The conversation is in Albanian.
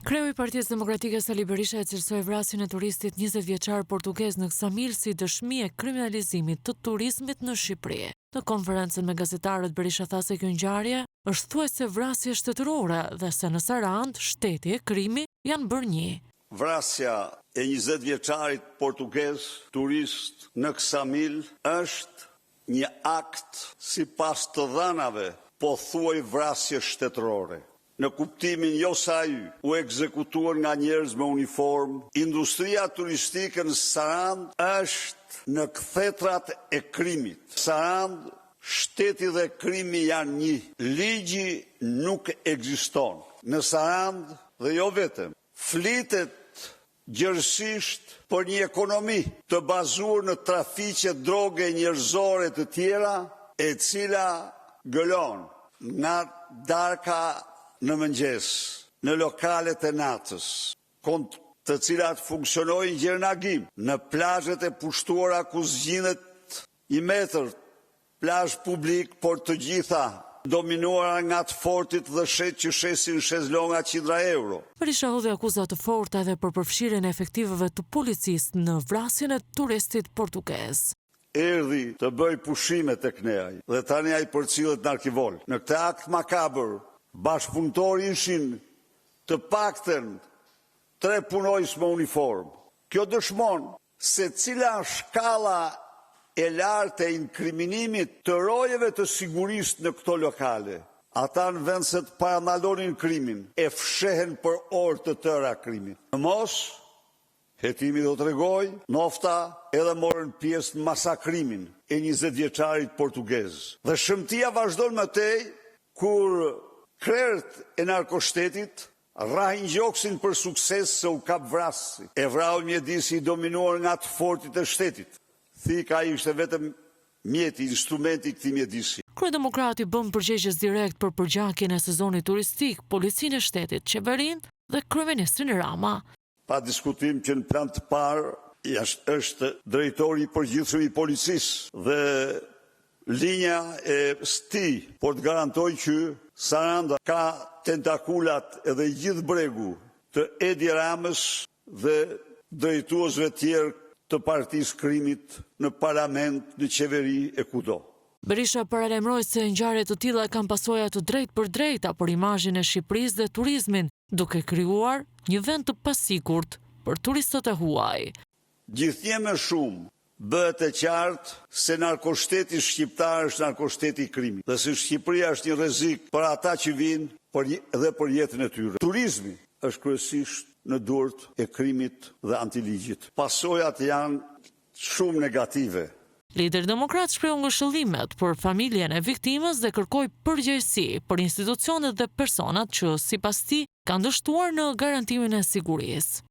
Kreu i Partisë Demokratike Sali Berisha e cilësoi vrasjen e turistit 20 vjeçar portugez në Ksamil si dëshmi e kriminalizimit të turizmit në Shqipëri. Në konferencën me gazetarët, Berisha tha se kjo ngjarje është thuajse vrasje shtetërore dhe se në Sarand shteti e krimi janë bërë një. Vrasja e 20 vjeçarit portugez turist në Ksamil është një akt sipas të dhënave, po thuaj vrasje shtetërore. Në kuptimin jo saj u ekzekutuar nga njerëz me uniform, industria turistike në Sarand është në kthetrat e krimit. Sarand, shteti dhe krimi janë një. Ligji nuk ekziston. Në Sarand dhe jo vetëm, flitet gjërësisht për një ekonomi të bazuar në trafiqe droge njerëzore të tjera, e cila gëlon nga darka në mëngjes, në lokalet e natës, të cilat funksionojnë gjernagim, në plazhet e pushtuara ku zgjidhet i metër, plazh publik, por të gjitha dominuara nga të fortit dhe shet që shesin shezlonga qindra euro. Berisha hodhi akuza të forta edhe për përfshirjen e efektivëve të policisë në vrasjen e turistit portugez. Erdhi të bëj pushime tek neaj dhe tani ai përcillet në arkivol. Në këtë akt makabër, bashkëpunëtori ishin të paktën 3 punojës me uniform. Kjo dëshmon se cila shkalla e lartë e inkriminimit të rojeve të sigurisë në këto lokale. Ata në vend se të parandalonin krimin, e fshehen për orë të tëra krimin. Në mos, hetimi do të regoj, nofta edhe morën pjesë në masakrimin e 20 vjeçarit portugez. Dhe shëmtia vazhdon më tej kur krerët e narkoshtetit rrahin gjoksin për sukses se u kap vrasësi. E vrau mjedisi i dominuar nga të fortit e shtetit. Thika ishte vetëm mjeti, instrumenti këtij mjedisi. Kryedemokrati bën përgjegjës direkt për përgjakjen e sezonit turistik, policinë e shtetit, qeverinë dhe kryeministrin Rama. Pa diskutim që në plan të parë është drejtori i përgjithshëm i policisë dhe linja e sti, por të garantoj që Saranda ka tentakulat edhe gjithë bregu të Edi Ramës dhe drejtuesve tjerë të partisë krimit në parlament, në qeveri e kudo. Berisha paralajmëroi se ngjarje të tilla kanë pasoja të drejtë për drejta për imazhin e Shqipërisë dhe turizmin, duke krijuar një vend të pasigurt për turistët e huaj. Gjithnjë më shumë bëhet e qartë se narkoshteti shqiptar është narkoshteti i krimit, dhe se Shqipëria është një rrezik për ata që vinë dhe për jetën e tyre. Turizmi është kryesisht në durt e krimit dhe antiligjit. Pasojat janë shumë negative. Lideri demokrat shprehu ngëshëllimet për familjen e viktimës dhe kërkoi përgjegjësi për institucionet dhe personat që sipas tij kanë dështuar në garantimin e sigurisë.